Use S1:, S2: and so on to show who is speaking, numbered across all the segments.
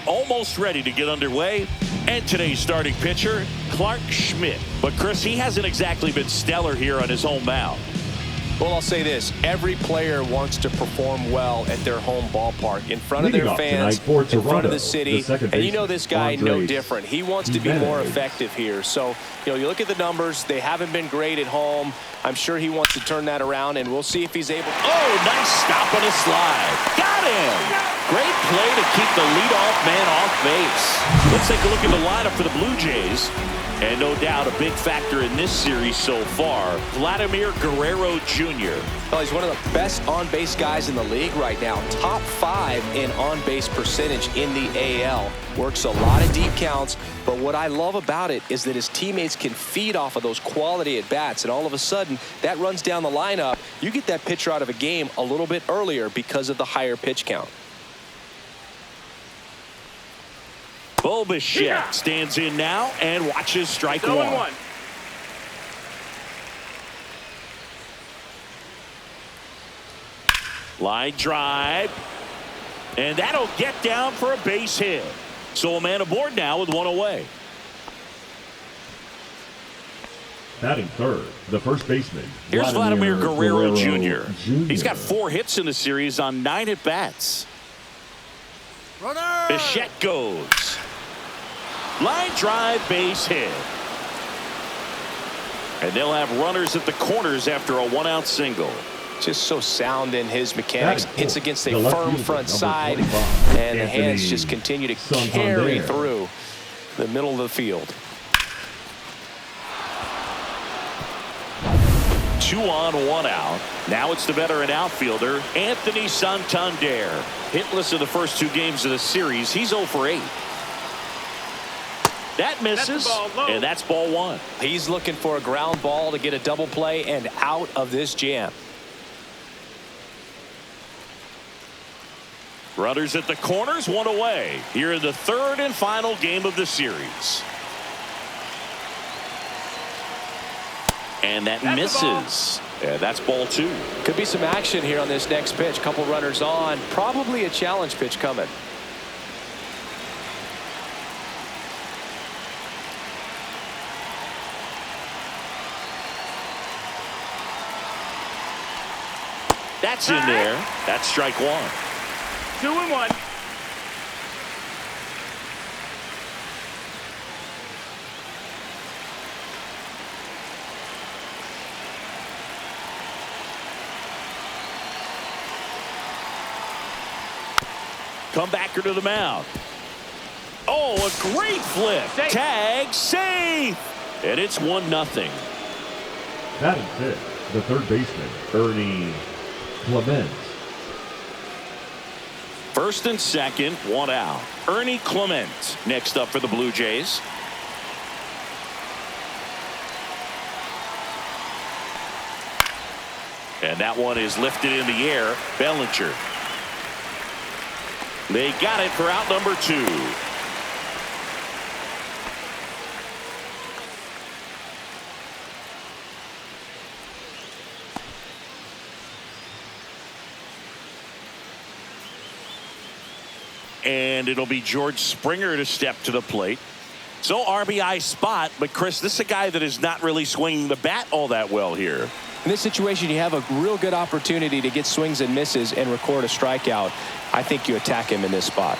S1: almost ready to get underway. And today's starting pitcher, Clark Schmidt. But Chris, he hasn't exactly been stellar here on his home mound.
S2: Well, I'll say this. Every player wants to perform well at their home ballpark, in front of their fans, in front of the city. And you know this guy, no different. He wants to be more effective here. So, you look at the numbers. They haven't been great at home. I'm sure he wants to turn that around, and we'll see if he's able.
S1: Oh, nice stop on a slide. Got him. Great play to keep the leadoff man off base. Let's take a look at the lineup for the Blue Jays. And no doubt a big factor in this series so far, Vladimir Guerrero Jr.
S2: Well, he's one of the best on-base guys in the league right now. Top 5 in on-base percentage in the AL. Works a lot of deep counts, but what I love about it is that his teammates can feed off of those quality at-bats, and all of a sudden, that runs down the lineup. You get that pitcher out of a game a little bit earlier because of the higher pitch count.
S1: Bo Bichette stands in now and watches strike one. Line drive. And that'll get down for a base hit. So a man aboard now with one away.
S3: Batting third, the first baseman.
S1: Here's Vladimir Guerrero Jr. He's got 4 hits in the series on 9 at-bats. Bichette goes. Line drive, base hit. And they'll have runners at the corners after a 1-out single.
S2: Just so sound in his mechanics. Hits against a firm front side, and the hands just continue to carry through the middle of the field.
S1: 2 on, 1 out. Now it's the veteran outfielder, Anthony Santander. Hitless in the first 2 games of the series. He's 0 for 8. That misses, and that's ball 1.
S2: He's looking for a ground ball to get a double play and out of this jam.
S1: Runners at the corners, 1 away. Here in the 3rd and final game of the series. And that misses. Yeah, that's ball 2.
S2: Could be some action here on this next pitch. Couple runners on. Probably a challenge pitch coming.
S1: That's in there. That's strike 1.
S4: 2-1.
S1: Comebacker to the mound. Oh, a great flip. Tag, safe. And it's 1-0.
S3: Batting fifth, the third baseman, Ernie Clement.
S1: First and second, 1 out. Ernie Clement next up for the Blue Jays. And that one is lifted in the air. Bellinger. They got it for out number 2. And it'll be George Springer to step to the plate. So RBI spot, but Chris, this is a guy that is not really swinging the bat all that well here.
S2: In this situation, you have a real good opportunity to get swings and misses and record a strikeout. I think you attack him in this spot.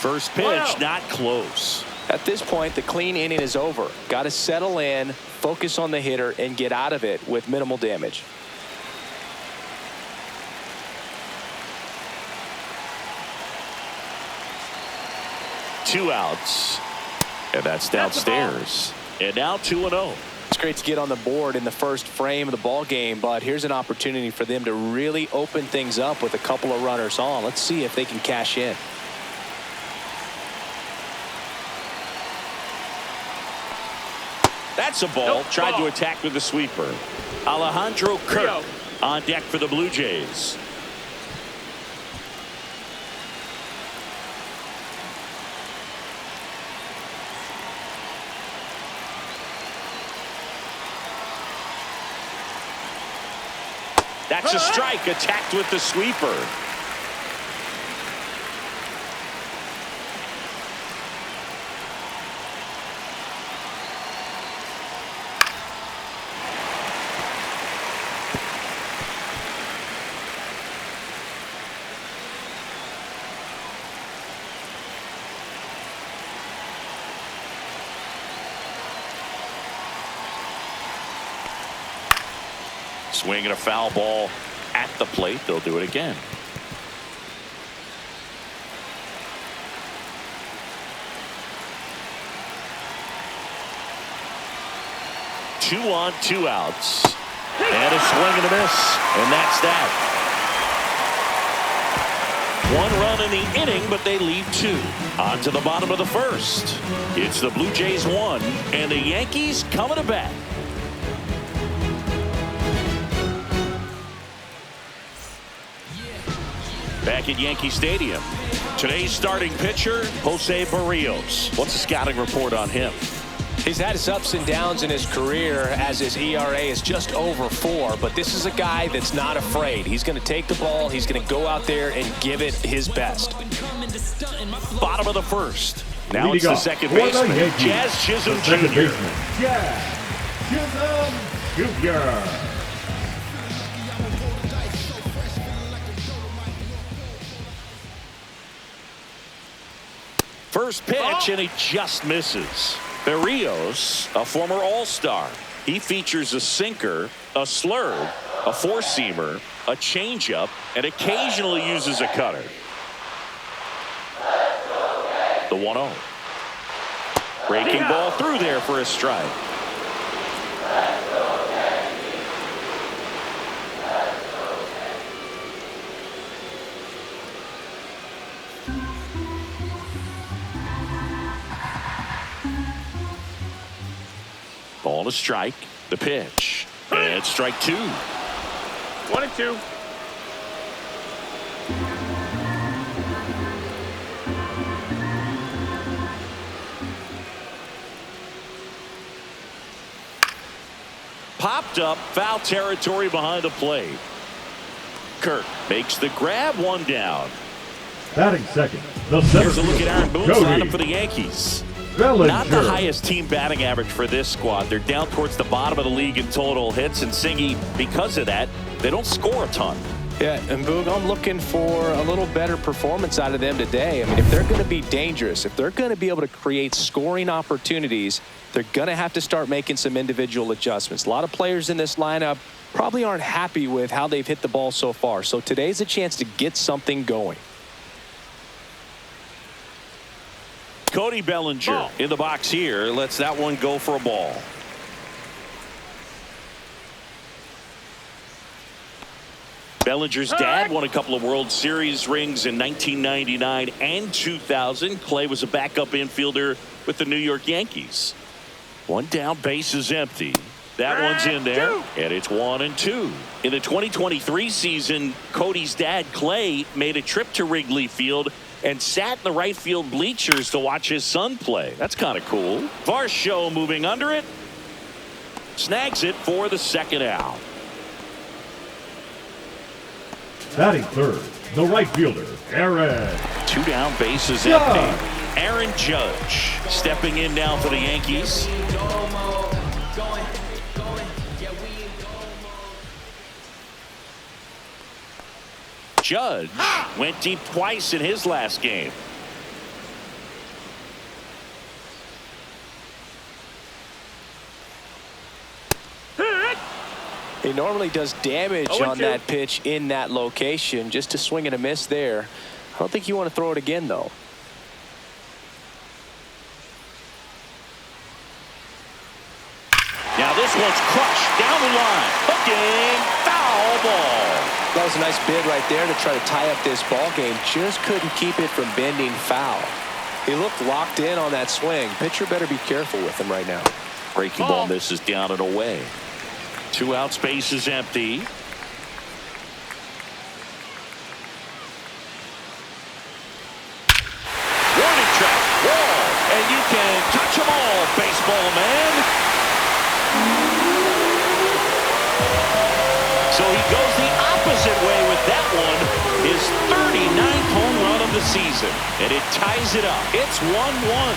S1: First pitch, not close.
S2: At this point, the clean inning is over. Got to settle in, focus on the hitter, and get out of it with minimal damage.
S1: Two outs. And that's downstairs. And now 2-0.
S2: It's great to get on the board in the first frame of the ball game, but here's an opportunity for them to really open things up with a couple of runners on. Let's see if they can cash in.
S1: That's a ball. Tried to attack with the sweeper. Alejandro Kirk on deck for the Blue Jays. That's a strike, attacked with the sweeper. Swinging a foul ball at the plate. They'll do it again. Two on, 2 outs. And a swing and a miss. And that's that. 1 run in the inning, but they leave 2. On to the bottom of the first. It's the Blue Jays 1, and the Yankees coming to bat. Back at Yankee Stadium. Today's starting pitcher, Jose Barrios. What's the scouting report on him?
S2: He's had his ups and downs in his career as his ERA is just over 4, but this is a guy that's not afraid. He's going to take the ball. He's going to go out there and give it his best.
S1: Bottom of the first. Now it's the second baseman, Jazz Chisholm Jr.
S3: Jazz Chisholm Jr.
S1: First pitch, and he just misses. Barrios, a former All-Star. He features a sinker, a slurve, a four-seamer, a changeup, and occasionally uses a cutter. The 1-0. Breaking ball through there for a strike. Ball to strike. The pitch. And strike 2.
S4: 1-2.
S1: Popped up, foul territory behind the plate. Kirk makes the grab, 1 down.
S3: Batting second, the
S1: Here's a
S3: center
S1: look at Aaron Boone's
S3: Cody
S1: lineup for the Yankees.
S3: Bellinger.
S1: Not the highest team batting average for this squad. They're down towards the bottom of the league in total hits, and Singy, because of that, they don't score a ton.
S2: Yeah, and Boog, I'm looking for a little better performance out of them today. I mean, if they're going to be dangerous, if they're going to be able to create scoring opportunities, they're going to have to start making some individual adjustments. A lot of players in this lineup probably aren't happy with how they've hit the ball so far. So today's a chance to get something going.
S1: Cody Bellinger in the box here. Lets that one go for a ball. Bellinger's dad won a couple of World Series rings in 1999 and 2000. Clay was a backup infielder with the New York Yankees. 1 down, base is empty. That one's in there, and it's 1-2. In the 2023 season, Cody's dad, Clay, made a trip to Wrigley Field and sat in the right field bleachers to watch his son play. That's kind of cool. Varsho moving under it. Snags it for the second out.
S3: Batting third, the right fielder, Aaron.
S1: 2 down, bases empty. Aaron Judge stepping in now for the Yankees. Judge went deep twice in his last game.
S2: He normally does damage on that pitch in that location. Just to swing and a miss there. I don't think you want to throw it again, though.
S1: Now this one's crushed down the line. Hooking, foul ball.
S2: That was a nice bid right there to try to tie up this ball game. Just couldn't keep it from bending foul. He looked locked in on that swing. Pitcher better be careful with him right now.
S1: Breaking ball misses down and away. 2 out, space is empty. Warning track, wall, and you can touch them all, baseball man. So he goes the opposite way with that one. His 39th home run of the season, and it ties it up. It's 1-1.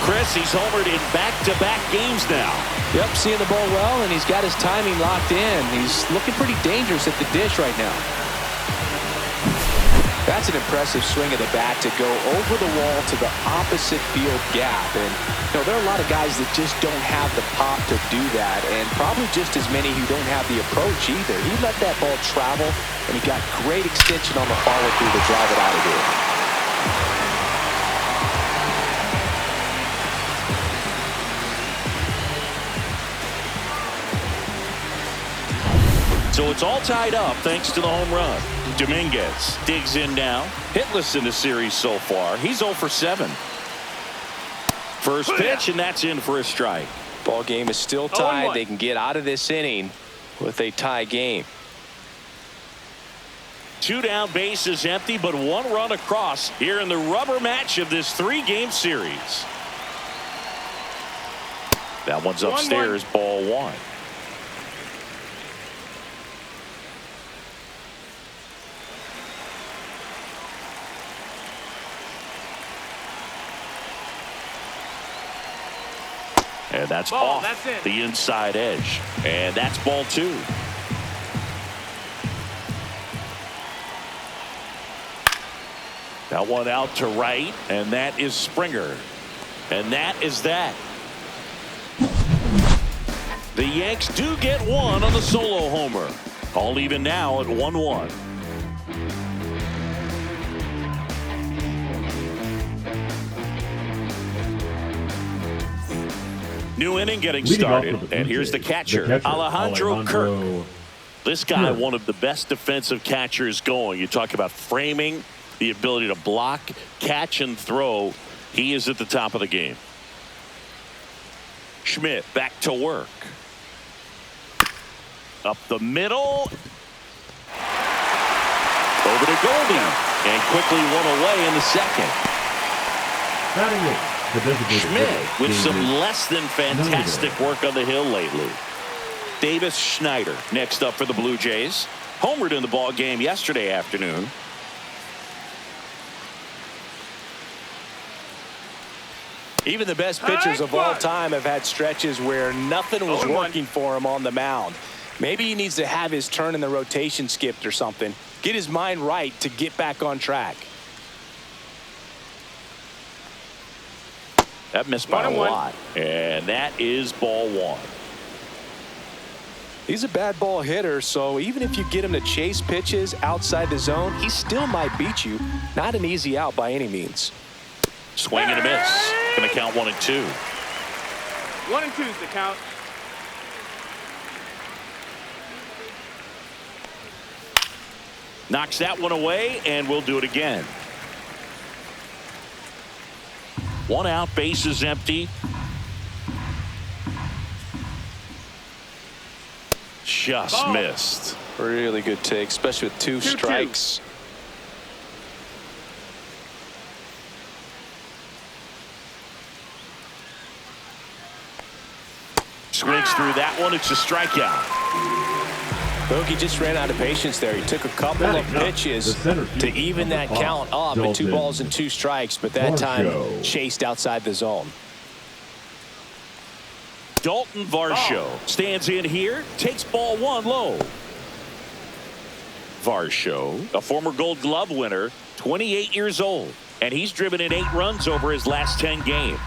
S1: Chris, he's homered in back-to-back games now.
S2: Yep, seeing the ball well, and he's got his timing locked in. He's looking pretty dangerous at the dish right now. That's an impressive swing of the bat to go over the wall to the opposite field gap. And, you know, there are a lot of guys that just don't have the pop to do that, and probably just as many who don't have the approach either. He let that ball travel, and he got great extension on the follow-through to drive it out of here.
S1: So it's all tied up thanks to the home run. Dominguez digs in now. Hitless in the series so far. He's 0 for 7. First pitch, and that's in for a strike.
S2: Ball game is still tied. They can get out of this inning with a tie game.
S1: 2 down, bases empty, but 1 run across here in the rubber match of this 3-game series. That one's upstairs, ball 1. And that's off the inside edge. And that's ball 2. That one out to right, and that is Springer. And that is that. The Yanks do get 1 on the solo homer. All even now at 1-1. New inning getting started, and here's the catcher, Alejandro Kirk. This guy, one of the best defensive catchers going. You talk about framing, the ability to block, catch, and throw. He is at the top of the game. Schmidt back to work. Up the middle. Over to Goldie, and quickly 1 away in the second.
S3: Batting it.
S1: Schmidt with some less than fantastic work on the hill lately. Davis Schneider next up for the Blue Jays. Homered in the ball game yesterday afternoon.
S2: Even the best pitchers of all time have had stretches where nothing was working for him on the mound. Maybe he needs to have his turn in the rotation skipped or something. Get his mind right to get back on track.
S1: That missed by a lot. And that is ball 1.
S2: He's a bad ball hitter, so even if you get him to chase pitches outside the zone, he still might beat you. Not an easy out by any means.
S1: Swing and a miss. Going to count 1 and 2.
S4: 1 and 2 is the count.
S1: Knocks that one away, and we'll do it again. 1 out, bases empty. Just missed.
S2: Really good take, especially with 2 strikes.
S1: Swings through that one. It's a strikeout.
S2: Bogey just ran out of patience there. He took a couple of pitches to even that count up at 2 balls and 2 strikes, but that time chased outside the zone.
S1: Dalton Varsho stands in here, takes ball 1 low. Varsho, a former Gold Glove winner, 28 years old, and he's driven in 8 runs over his last 10 games.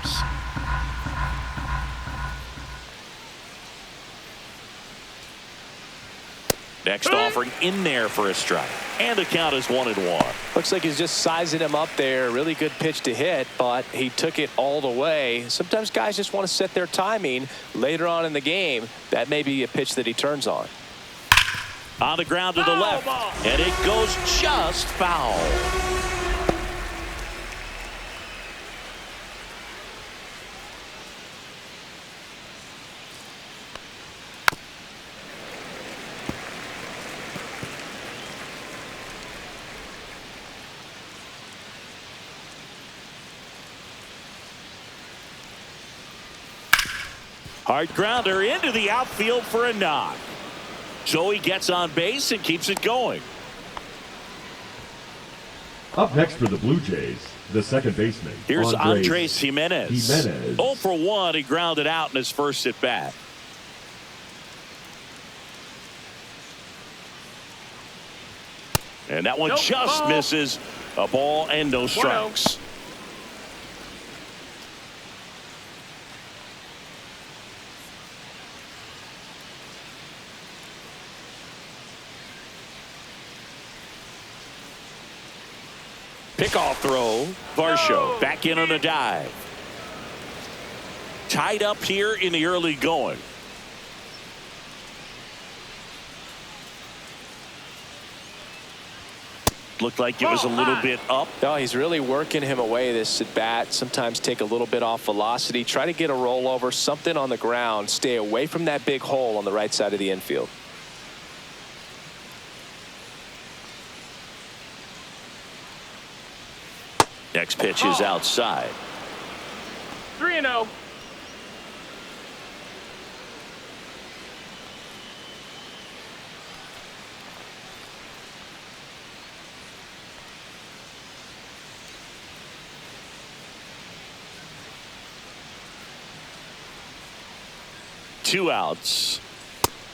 S1: Next offering in there for a strike. And the count is 1-1.
S2: Looks like he's just sizing him up there. Really good pitch to hit, but he took it all the way. Sometimes guys just want to set their timing later on in the game. That may be a pitch that he turns on.
S1: On the ground to the left. And it goes just foul. Hard grounder into the outfield for a knock. So he gets on base and keeps it going.
S3: Up next for the Blue Jays, the second baseman.
S1: Here's Andres Jimenez. 0 for 1. He grounded out in his first at bat. And that one just misses A ball and no strikes. Pickoff throw. Varsho back in on a dive. Tied up here in the early going. Looked like it was a little bit up.
S2: No, he's really working him away this at bat. Sometimes take a little bit off velocity. Try to get a rollover, something on the ground. Stay away from that big hole on the right side of the infield.
S1: Next pitch is outside.
S4: 3-0.
S1: Two outs.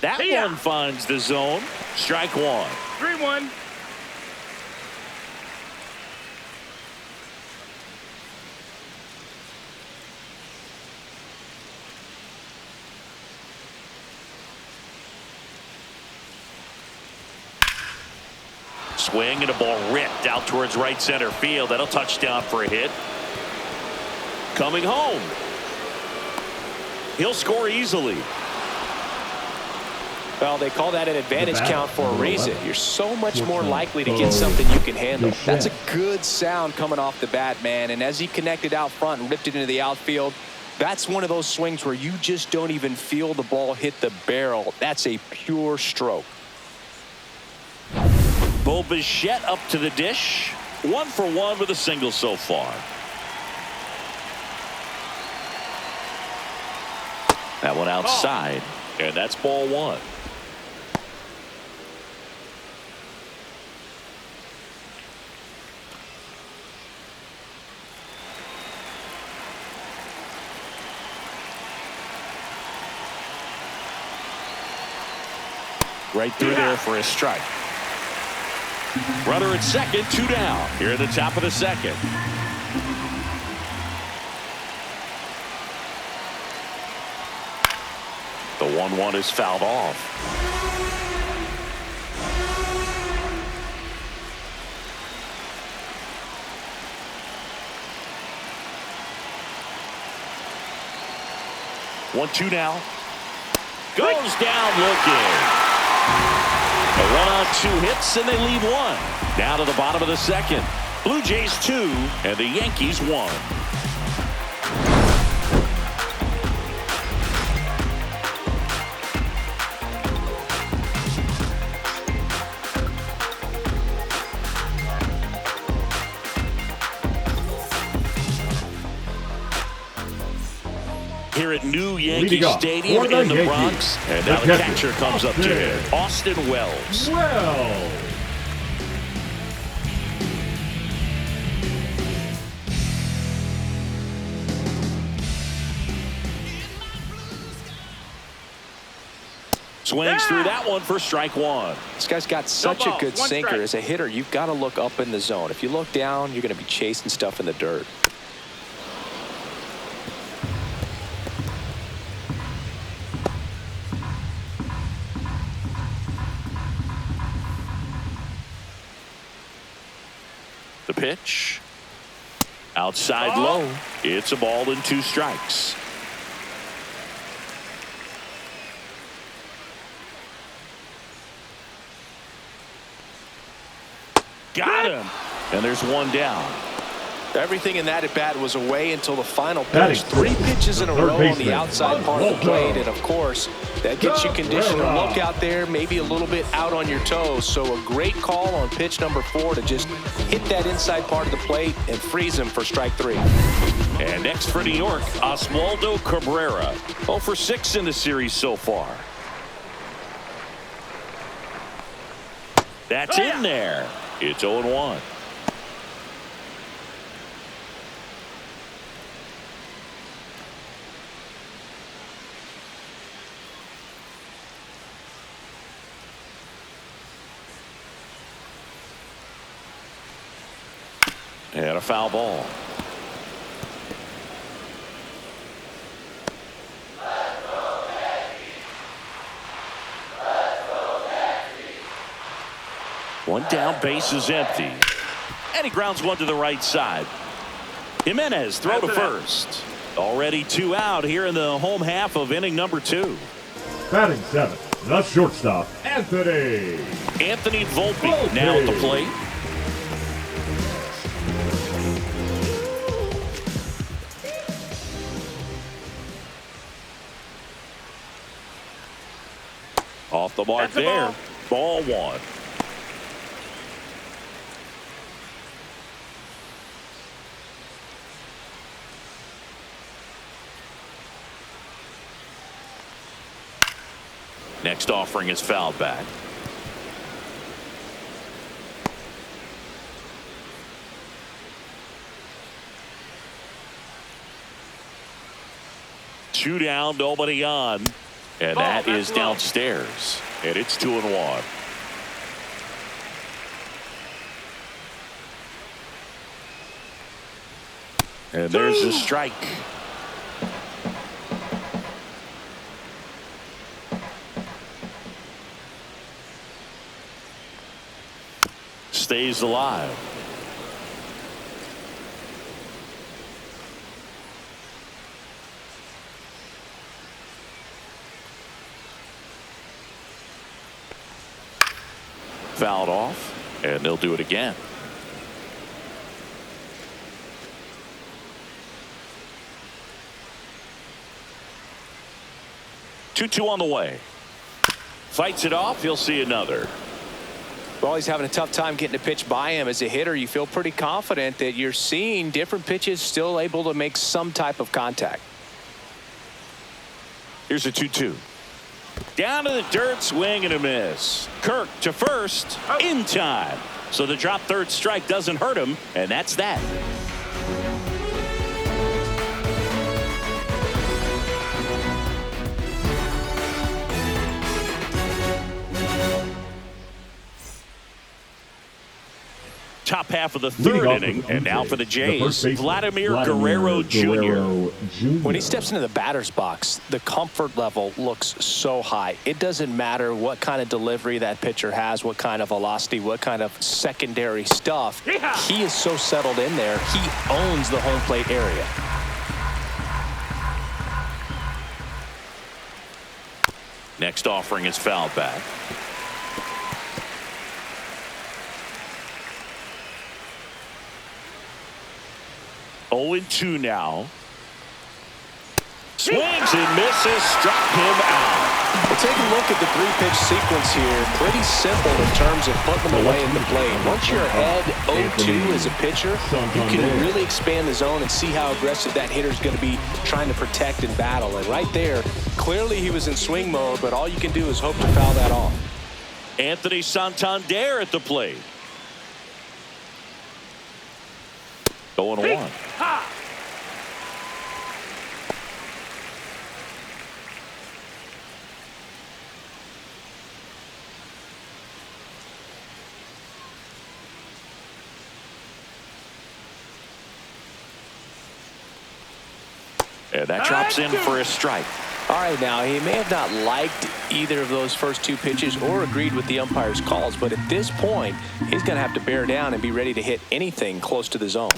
S1: That one finds the zone. Strike one.
S4: 3-1.
S1: Swing and a ball ripped out towards right center field. That'll touchdown for a hit. Coming home. He'll score easily.
S2: Well, they call that an advantage count for a reason. You're so much more likely to get something you can handle. That's a good sound coming off the bat, man. And as he connected out front and ripped it into the outfield, that's one of those swings where you just don't even feel the ball hit the barrel. That's a pure stroke.
S1: Bo Bichette up to the dish. 1 for 1 with a single so far. That one outside, and that's ball one. Right through there for a strike. Runner at second, 2 down. Here at the top of the second. The 1-1 is fouled off. One, two now. Goes down looking. A run on 2 hits, and they leave one. Down to the bottom of the second. Blue Jays 2, and the Yankees 1. Here at New Yankee Stadium in the Bronx. And now the catcher comes up to him. Austin Wells. Swings through that one for strike one.
S2: This guy's got such a good sinker. As a hitter, you've got to look up in the zone. If you look down, you're going to be chasing stuff in the dirt.
S1: The pitch. Outside low. It's a ball and 2 strikes. Got him. And there's 1 down.
S2: Everything in that at bat was away until the final pitch. 3 pitches in a row on the outside part of the plate, and of course that gets you conditioned to look out there, maybe a little bit out on your toes. So a great call on pitch number 4 to just hit that inside part of the plate and freeze him for strike 3.
S1: And next for New York, Oswaldo Cabrera. 0 for 6 in the series so far. That's in there. It's 0-1. And a foul ball. One down, base is empty. And he grounds one to the right side. Jimenez throw to first. Already 2 out here in the home half of inning number 2.
S3: Batting 7, the shortstop, Anthony
S1: Volpe now at the plate. Off the mark there. Ball 1. Next offering is fouled back. Two down, nobody on. And that is downstairs. And it's 2-1. And there's a strike. Stays alive. Fouled off, and they'll do it again. Two on the way. Fights it off. He'll see another.
S2: Well, he's having a tough time getting a pitch by him. As a hitter, you feel pretty confident that you're seeing different pitches still able to make some type of contact.
S1: Here's a 2-2. Down to the dirt, swing and a miss. Kirk to first in time. So the drop third strike doesn't hurt him, and that's that. Top half of the third inning, and now for the Jays, Vladimir Guerrero Jr.
S2: When he steps into the batter's box, the comfort level looks so high. It doesn't matter what kind of delivery that pitcher has, what kind of velocity, what kind of secondary stuff. He is so settled in there. He owns the home plate area.
S1: Next offering is fouled back. Oh, 2 now. Swings and misses, struck him out.
S2: Well, take a look at the 3-pitch sequence here. Pretty simple in terms of putting them away in the plate. Once you're ahead 0-2 as a pitcher, you can really expand the zone and see how aggressive that hitter's going to be trying to protect and battle. And right there, clearly he was in swing mode, but all you can do is hope to foul that off.
S1: Anthony Santander at the plate. 0-1. And that drops in for a strike.
S2: All right, now, he may have not liked either of those first 2 pitches or agreed with the umpire's calls, but at this point, he's going to have to bear down and be ready to hit anything close to the zone.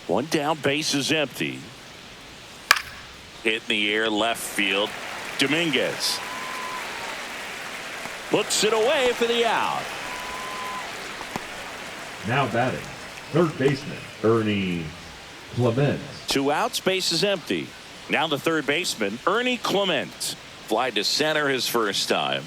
S1: One down, base is empty. Hit in the air, left field. Dominguez puts it away for the out.
S3: Now batting, third baseman, Ernie Clement.
S1: 2 outs, base is empty. Now the third baseman, Ernie Clement. Fly to center his first time.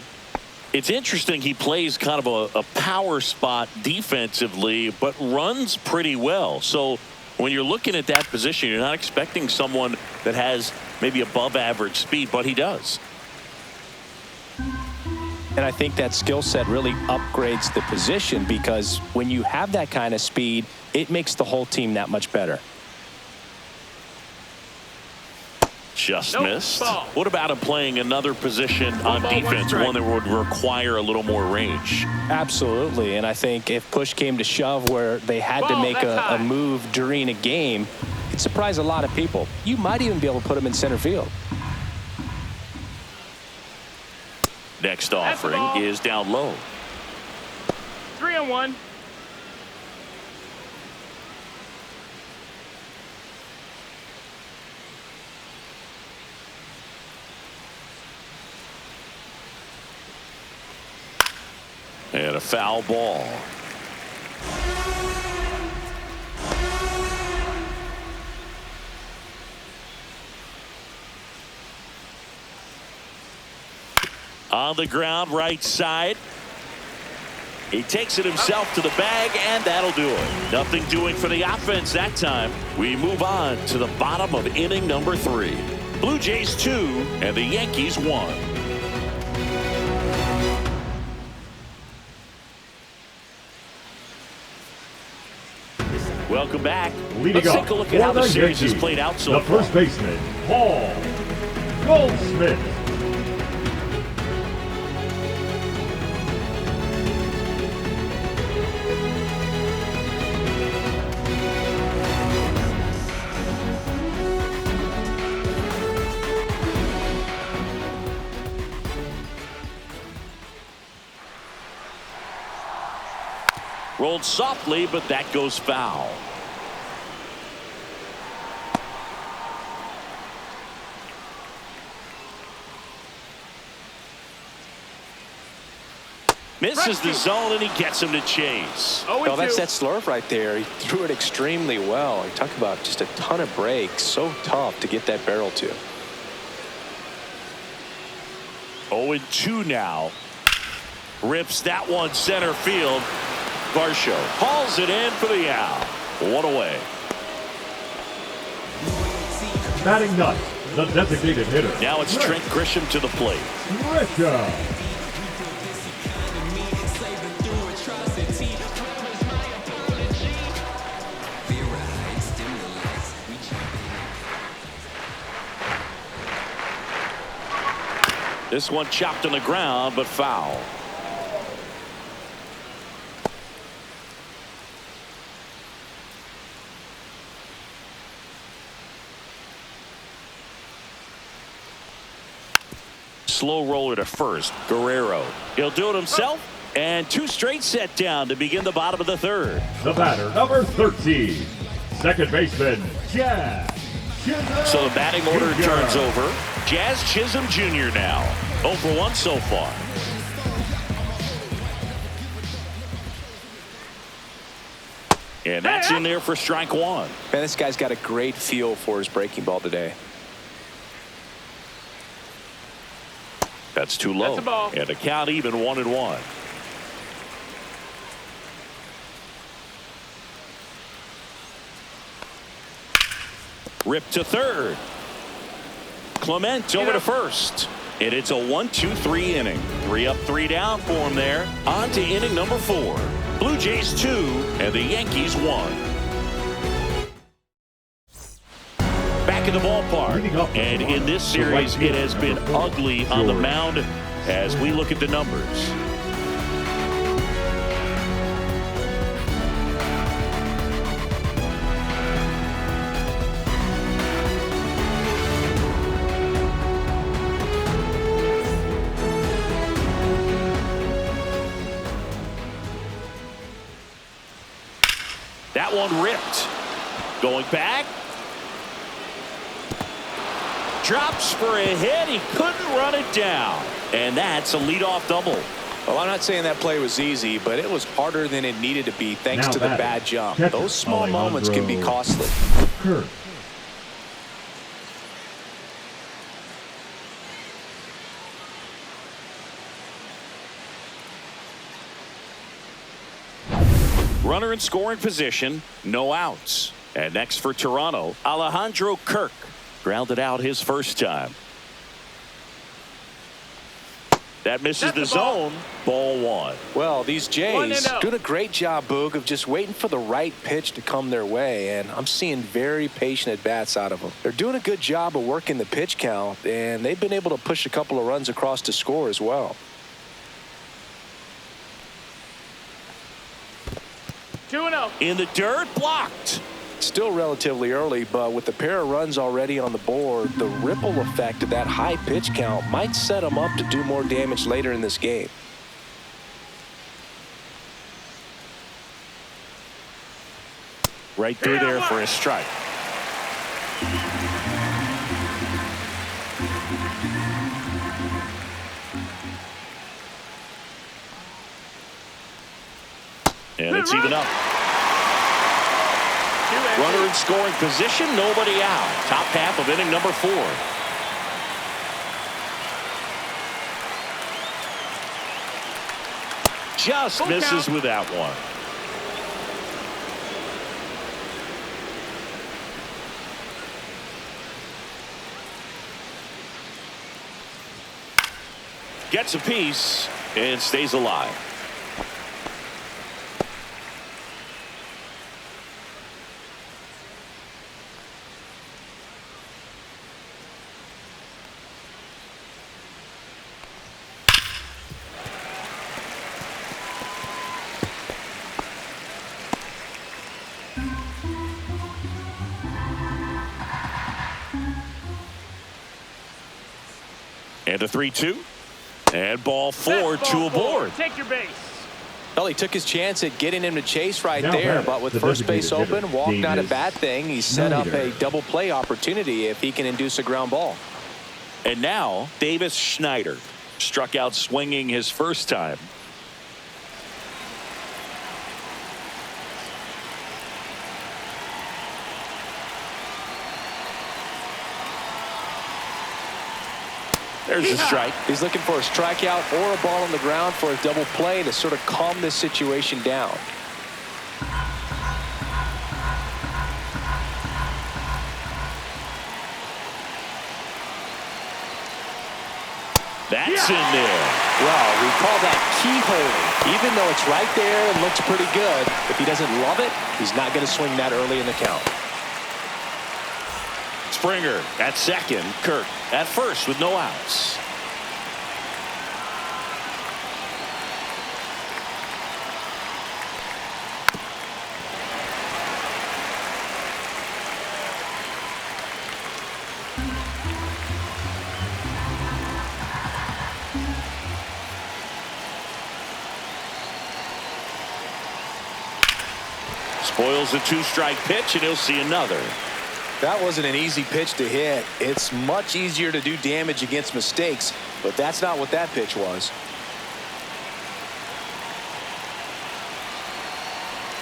S1: It's interesting, he plays kind of a power spot defensively, but runs pretty well. So when you're looking at that position, you're not expecting someone that has maybe above average speed, but he does.
S2: And I think that skill set really upgrades the position, because when you have that kind of speed, it makes the whole team that much better.
S1: Just
S4: Nope,
S1: missed.
S4: ball.
S1: What about him playing another position on
S4: ball, one
S1: defense,
S4: strike.
S1: one that would require a little more range?
S2: Absolutely, and I think if push came to shove where they had to
S4: Ball,
S2: make
S4: that's
S2: a
S4: high.
S2: move during a game, it surprised a lot of people. You might even be able to put him in center field.
S1: Next
S4: That's the
S1: offering
S4: ball.
S1: is down low.
S4: 3-1.
S1: And a foul ball. On the ground, right side. He takes it himself to the bag, and that'll do it. Nothing doing for the offense that time. We move on to the bottom of inning number 3. Blue Jays 2 and the Yankees 1. Welcome back.
S3: Leading
S1: Let's
S3: up
S1: take a look
S3: for
S1: at how the
S3: the
S1: series has
S3: Yankees,
S1: played out so
S3: the
S1: far.
S3: first baseman, Paul Goldschmidt.
S1: Rolled softly, but that goes foul. Misses the zone, and he gets him to chase.
S4: 0-2.
S2: Well, that's that slurve right there. He threw it extremely well. You talk about just a ton of breaks. So tough to get that barrel to.
S1: 0-2 now. Rips that one center field. Varsho hauls it in for the out. One away.
S3: Batting ninth, the designated hitter.
S1: Now it's Trent Grisham to the plate.
S3: Grisham.
S1: This one chopped on the ground, but foul. Slow roller to first. Guerrero. He'll do it himself. And 2 straight set down to begin the bottom of the 3rd.
S3: The batter, number 13, second baseman, Jazz Chisholm.
S1: So the batting order
S3: Jr.
S1: turns over. Jazz Chisholm Jr. now. 0 for 1 so far. And that's in there for strike 1.
S2: Man, this guy's got a great feel for his breaking ball today.
S1: That's too low.
S4: That's a ball.
S1: And the count even 1-1. Rip to third. Clement over to first. And it's a 1-2-3 inning. 3 up, 3 down for him there. On to inning number 4. Blue Jays 2 and the Yankees 1. Back in the ballpark. And in this series, it has been ugly on the mound as we look at the numbers. That one ripped. Going back. Drops for a hit. He couldn't run it down. And that's a leadoff double.
S2: Well, I'm not saying that play was easy, but it was harder than it needed to be thanks
S3: Now
S2: to the
S3: batting,
S2: bad jump.
S3: catcher,
S2: Those small moments can be
S3: Alejandro
S2: costly.
S3: Kirk.
S1: Runner in scoring position, no outs. And next for Toronto, Alejandro Kirk. Grounded out his first time. That misses the zone. Ball one.
S2: Well, these Jays
S4: 1-0.
S2: doing a great job, Boog, of just waiting for the right pitch to come their way, and I'm seeing very patient at-bats out of them. They're doing a good job of working the pitch count, and they've been able to push a couple of runs across to score as well.
S4: 2-0.
S1: In the dirt, blocked.
S2: Still relatively early, but with the pair of runs already on the board, the ripple effect of that high pitch count might set them up to do more damage later in this game.
S1: Right through there for a strike. And it's even up. Runner in scoring position, nobody out. Top half of inning number 4. Just misses with that one. Gets a piece and stays alive. And a 3-2. And ball 4, 2 aboard.
S4: Take your base.
S2: Well, he took his chance at getting him to chase right
S3: Now
S2: there,
S3: back,
S2: but with
S3: the
S2: first base
S3: designated
S2: open,
S3: hitter,
S2: walk not a
S3: Davis
S2: bad thing. He set up a
S3: Schneider.
S2: double play opportunity if he can induce a ground ball.
S1: And now Davis Schneider struck out swinging his first time. There's a strike.
S2: He's looking for a strikeout or a ball on the ground for a double play to sort of calm this situation down.
S1: That's in there.
S2: Well, we call that keyhole. Even though it's right there and looks pretty good, if he doesn't love it, he's not going to swing that early in the count.
S1: Springer at second. Kirk at first with no outs. Spoils a 2-strike pitch, and he'll see another.
S2: That wasn't an easy pitch to hit. It's much easier to do damage against mistakes, but that's not what that pitch was.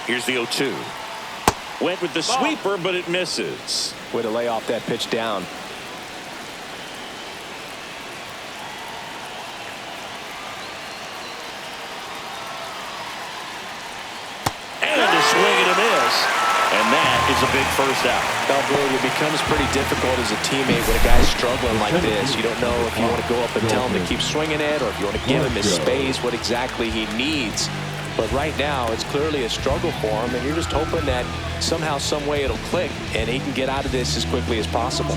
S1: Here's the 0-2. Went with the sweeper, but it misses.
S2: Way to lay off that pitch down.
S1: And a swing and a miss. And that is a big first out.
S2: Now, Boog, it becomes pretty difficult as a teammate when a guy's struggling like this. You don't know if you want to go up and tell him to keep swinging it or if you want to give him his space, what exactly he needs. But right now, it's clearly a struggle for him, and you're just hoping that somehow, some way it'll click, and he can get out of this as quickly as possible.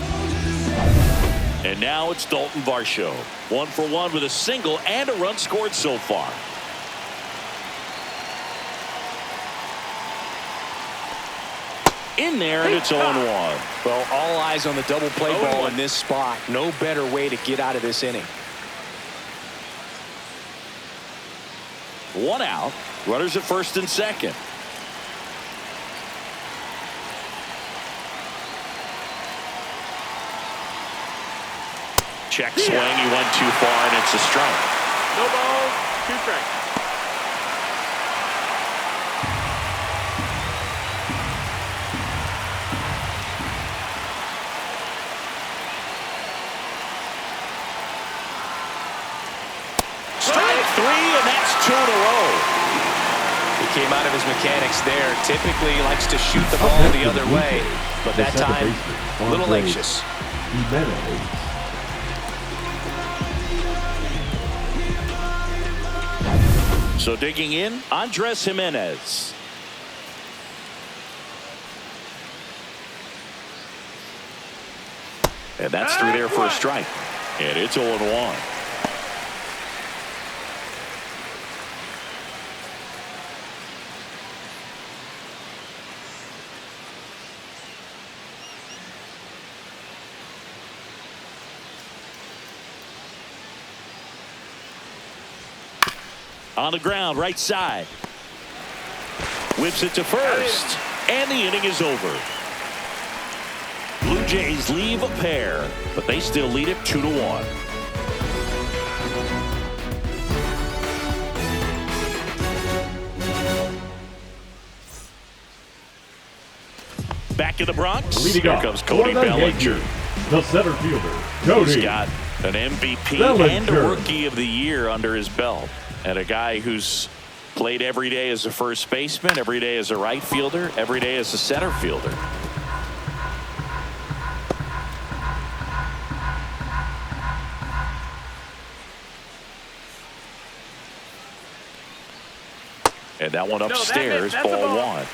S1: And now it's Dalton Varsho. 1 for 1 with a single and a run scored so far. In there, and it's 0-1.
S2: Well, all eyes on the double play ball in this spot. No better way to get out of this inning.
S1: 1 out. Runners at first and second. Check swing. He went too far, and it's a strike.
S4: No balls, 2 strikes.
S1: Strike 3, and that's 2 in a row.
S2: He came out of his mechanics there. Typically he likes to shoot the ball the other way, but that time a little anxious.
S1: So digging in, Andres Jimenez. And that's through there for a strike. And it's 0-1. On the ground, right side. Whips it to first. And the inning is over. Blue Jays leave a pair, but they still lead it 2-1. Back in the Bronx,
S3: Leading
S1: here
S3: off
S1: comes Cody
S3: for the
S1: Bellinger.
S3: Yankees, the center fielder, Cody.
S1: He's got an MVP
S3: Bellinger.
S1: and a Rookie of the Year under his belt. And a guy who's played every day as a first baseman, every day as a right fielder, every day as a center fielder. And that one upstairs,
S4: that's a
S1: ball
S4: ball.
S1: 1.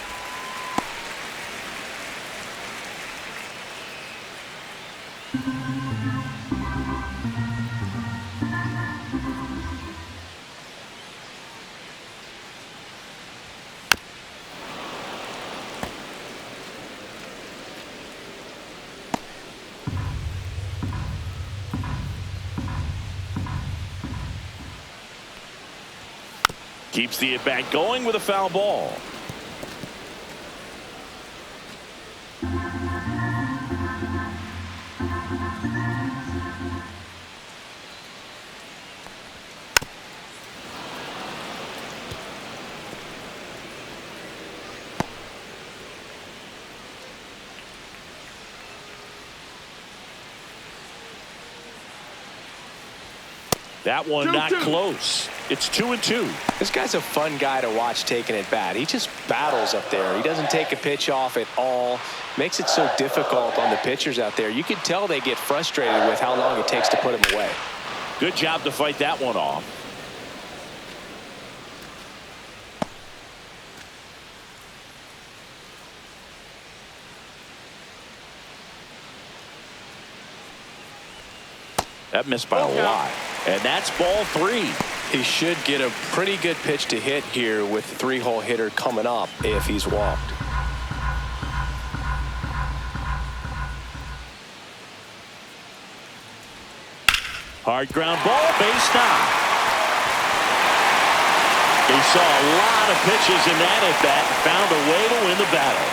S1: Keeps the at-bat going with a foul ball. That one not close. It's 2-2.
S2: This guy's a fun guy to watch taking at bat. He just battles up there. He doesn't take a pitch off at all. Makes it so difficult on the pitchers out there. You can tell they get frustrated with how long it takes to put him away.
S1: Good job to fight that one off. That missed by a lot. And that's ball 3.
S2: He should get a pretty good pitch to hit here with the 3-hole hitter coming up if he's walked.
S1: Hard ground ball, base knock. He saw a lot of pitches in that at bat and found a way to win the battle.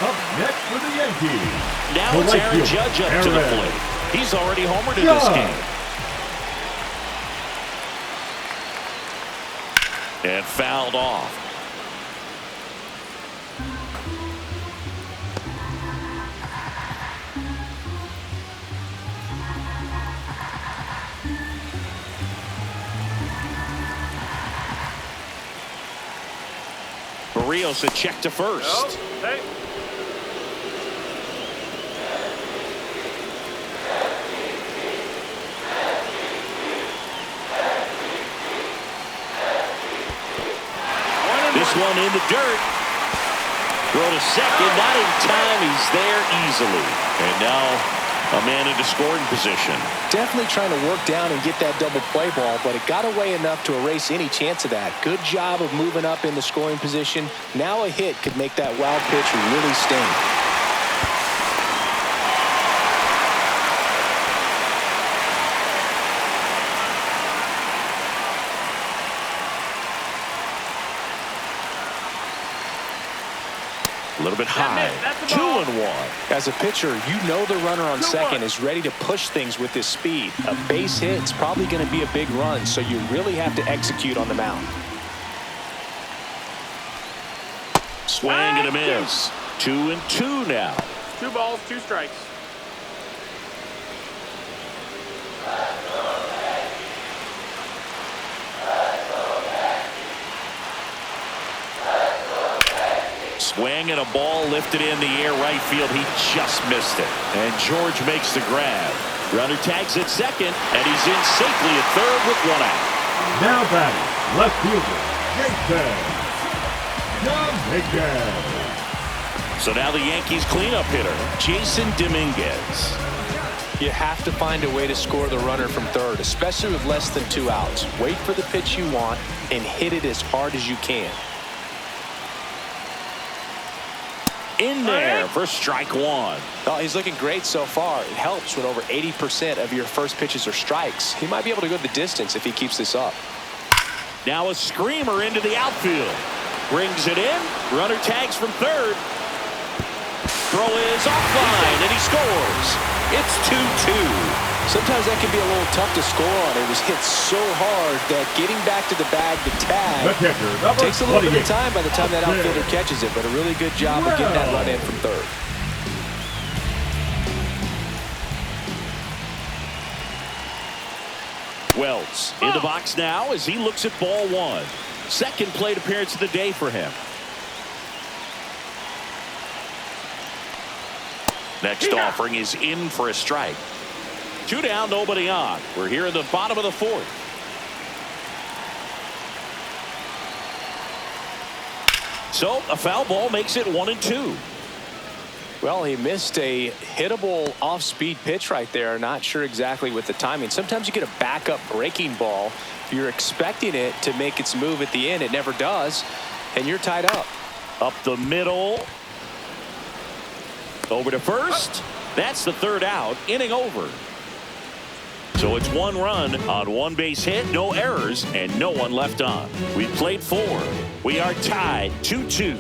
S3: Up next for the Yankees.
S1: Now
S3: the
S1: it's
S3: right
S1: Aaron
S3: fielder,
S1: Judge up to the
S3: Aaron.
S1: plate. He's already homered in this game. And fouled off. Barrios a check to first.
S4: Hey.
S1: This one in the dirt. Throw to second, not in time. He's there easily. And now a man into scoring position.
S2: Definitely trying to work down and get that double play ball, but it got away enough to erase any chance of that. Good job of moving up in the scoring position. Now a hit could make that wild pitch really sting.
S1: A little bit high. 2-1.
S2: As a pitcher, you know the runner on second is ready to push things with his speed. A base hit is probably going to be a big run, so you really have to execute on the mound.
S1: Swing and a miss. 2-2 now.
S4: 2 balls, 2 strikes.
S1: Swing and a ball lifted in the air right field. He just missed it. And George makes the grab. Runner tags at second, and he's in safely at third with 1 out.
S3: Now batting, left fielder, Jason Dominguez.
S1: So now the Yankees cleanup hitter, Jason Dominguez.
S2: You have to find a way to score the runner from third, especially with less than 2 outs. Wait for the pitch you want and hit it as hard as you can.
S1: In there for strike one.
S2: Oh, he's looking great so far. It helps when over 80% of your first pitches are strikes. He might be able to go the distance if he keeps this up.
S1: Now a screamer into the outfield. Brings it in. Runner tags from third. Throw is offline, and he scores. It's 2-2.
S2: Sometimes that can be a little tough to score on. It was hit so hard that getting back to the bag to tag takes a little bit of time by the time that outfielder catches it, but a really good job of getting that run in from third.
S1: Wells in the box now as he looks at ball one. Second plate appearance of the day for him. Next offering is in for a strike. 2 down, nobody on. We're here in the bottom of the fourth. So a foul ball makes it 1-2.
S2: Well, he missed a hittable off-speed pitch right there. Not sure exactly with the timing. Sometimes you get a backup breaking ball. You're expecting it to make its move at the end. It never does, and you're tied up.
S1: Up the middle. Over to first. That's the third out. Inning over. So it's 1 run on 1 base hit, no errors, and no one left on. We played 4. We are tied 2-2.